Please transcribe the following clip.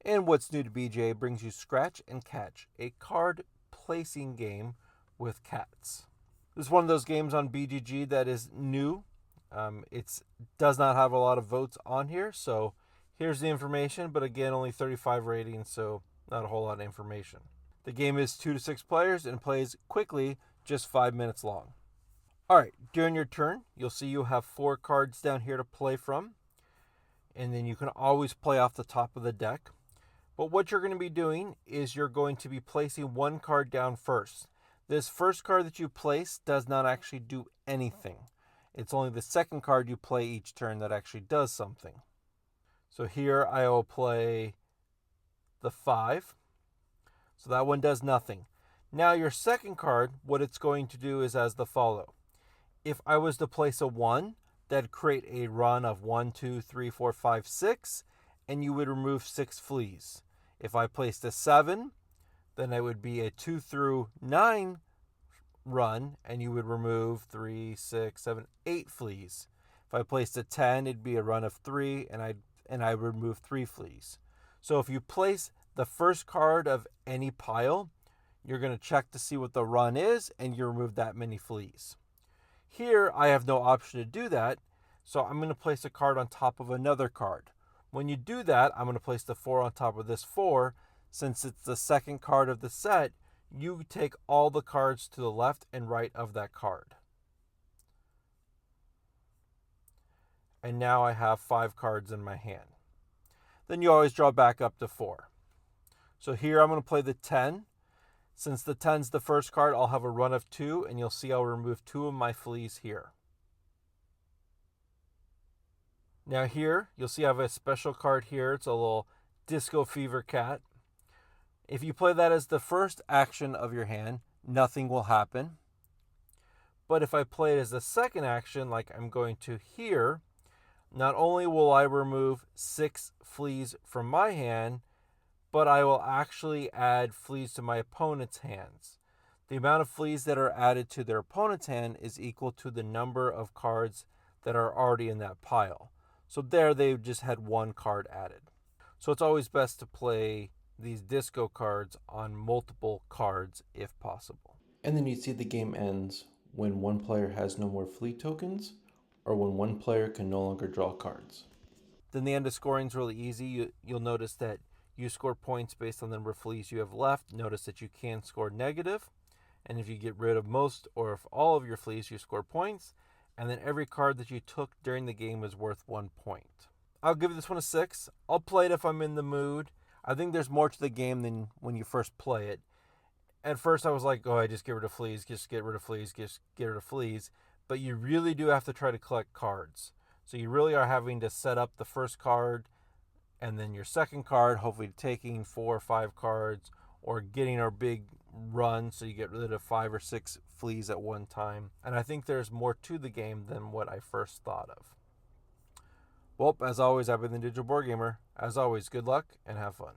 And what's new to BGA brings you Scratch and Catch, a card placing game with cats. This is one of those games on BGG that is new. It does not have a lot of votes on here, so here's the information, but again, only 35 ratings, so not a whole lot of information. The game is 2 to 6 players and plays quickly, just 5 minutes long. All right, during your turn, you'll see you have 4 cards down here to play from, and then you can always play off the top of the deck. But what you're going to be doing is you're going to be placing one card down first. This first card that you place does not actually do anything. It's only the second card you play each turn that actually does something. So here I will play the 5. So that one does nothing. Now your second card, what it's going to do is as the follow. If I was to place a 1, that'd create a run of 1, 2, 3, 4, 5, 6, and you would remove 6 fleas. If I placed a 7, then it would be a 2 through 9 run, and you would remove 3, 6, 7, 8 fleas. If I placed a 10, it'd be a run of 3, and I would remove 3 fleas. So if you place the first card of any pile, you're going to check to see what the run is, and you remove that many fleas. Here, I have no option to do that, so I'm going to place a card on top of another card. When you do that, I'm going to place the 4 on top of this 4. Since it's the second card of the set, you take all the cards to the left and right of that card. And now I have 5 cards in my hand. Then you always draw back up to 4. So here I'm going to play the 10. Since the 10's the first card, I'll have a run of 2, and you'll see I'll remove 2 of my fleas here. Now here, you'll see I have a special card here. It's a little Disco Fever cat. If you play that as the first action of your hand, nothing will happen. But if I play it as the second action, like I'm going to here, not only will I remove 6 fleas from my hand, but I will actually add fleas to my opponent's hands. The amount of fleas that are added to their opponent's hand is equal to the number of cards that are already in that pile. So there they just had 1 card added. So it's always best to play these disco cards on multiple cards if possible. And then you see the game ends when one player has no more flea tokens or when one player can no longer draw cards. Then the end of scoring is really easy. You'll notice that you score points based on the number of fleas you have left. Notice that you can score negative. And if you get rid of most or if all of your fleas, you score points. And then every card that you took during the game is worth 1 point. I'll give this one a 6. I'll play it if I'm in the mood. I think there's more to the game than when you first play it. At first I was like, oh, I just get rid of fleas, just get rid of fleas, just get rid of fleas. But you really do have to try to collect cards. So you really are having to set up the first card and then your second card, hopefully taking 4 or 5 cards or getting a big run so you get rid of 5 or 6 fleas at one time. And I think there's more to the game than what I first thought of. Well, as always, I've been the Digital Board Gamer. As always, good luck and have fun.